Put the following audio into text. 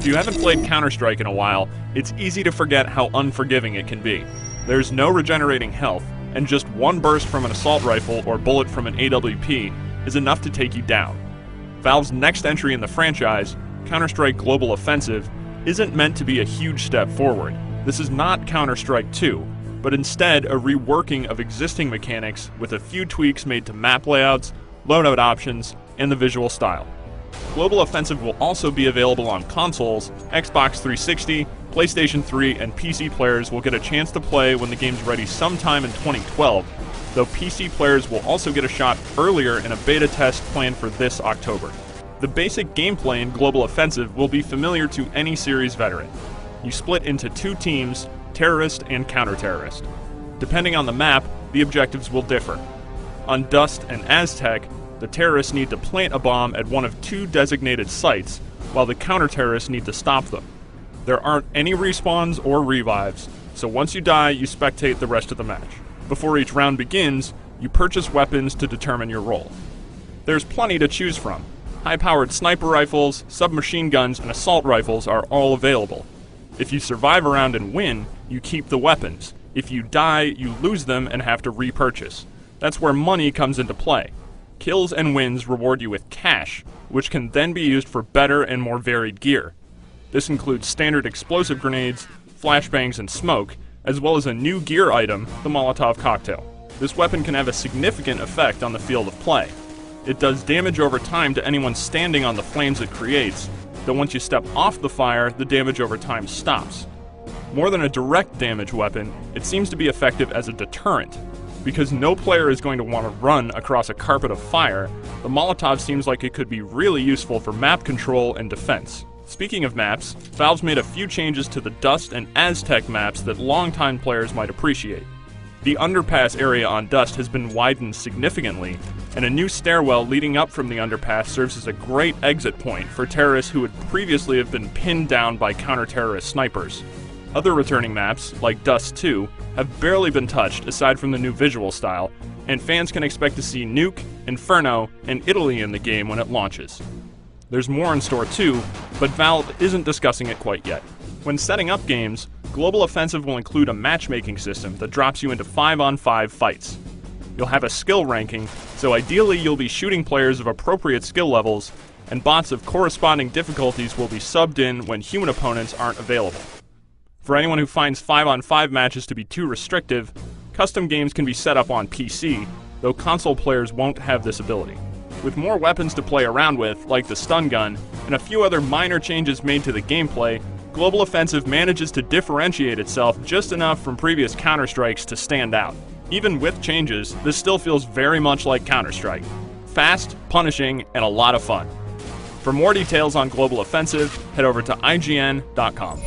you haven't played Counter-Strike in a while, it's easy to forget how unforgiving it can be. There's no regenerating health, and just one burst from an assault rifle or bullet from an AWP is enough to take you down. Valve's next entry in the franchise, Counter-Strike Global Offensive, isn't meant to be a huge step forward. This is not Counter-Strike 2, but instead a reworking of existing mechanics with a few tweaks made to map layouts, loadout options, and the visual style. Global Offensive will also be available on consoles. Xbox 360, PlayStation 3, and PC players will get a chance to play when the game's ready sometime in 2012, though PC players will also get a shot earlier in a beta test planned for this October. The basic gameplay in Global Offensive will be familiar to any series veteran. You split into two teams, terrorist and counter-terrorist. Depending on the map, the objectives will differ. On Dust and Aztec, the terrorists need to plant a bomb at one of two designated sites, while the counter-terrorists need to stop them. There aren't any respawns or revives, so once you die, you spectate the rest of the match. Before each round begins, you purchase weapons to determine your role. There's plenty to choose from. High-powered sniper rifles, submachine guns, and assault rifles are all available. If you survive a round and win, you keep the weapons. If you die, you lose them and have to repurchase. That's where money comes into play. Kills and wins reward you with cash, which can then be used for better and more varied gear. This includes standard explosive grenades, flashbangs, and smoke, as well as a new gear item, the Molotov cocktail. This weapon can have a significant effect on the field of play. It does damage over time to anyone standing on the flames it creates, though once you step off the fire, the damage over time stops. More than a direct damage weapon, it seems to be effective as a deterrent. Because no player is going to want to run across a carpet of fire, the Molotov seems like it could be really useful for map control and defense. Speaking of maps, Valve's made a few changes to the Dust and Aztec maps that longtime players might appreciate. The underpass area on Dust has been widened significantly, and a new stairwell leading up from the underpass serves as a great exit point for terrorists who would previously have been pinned down by counter-terrorist snipers. Other returning maps, like Dust 2, have barely been touched aside from the new visual style, and fans can expect to see Nuke, Inferno, and Italy in the game when it launches. There's more in store too, but Valve isn't discussing it quite yet. When setting up games, Global Offensive will include a matchmaking system that drops you into 5-on-5 fights. You'll have a skill ranking, so ideally you'll be shooting players of appropriate skill levels, and bots of corresponding difficulties will be subbed in when human opponents aren't available. For anyone who finds 5-on-5 matches to be too restrictive, custom games can be set up on PC, though console players won't have this ability. With more weapons to play around with, like the stun gun, and a few other minor changes made to the gameplay, Global Offensive manages to differentiate itself just enough from previous Counter-Strikes to stand out. Even with changes, this still feels very much like Counter-Strike. Fast, punishing, and a lot of fun. For more details on Global Offensive, head over to IGN.com.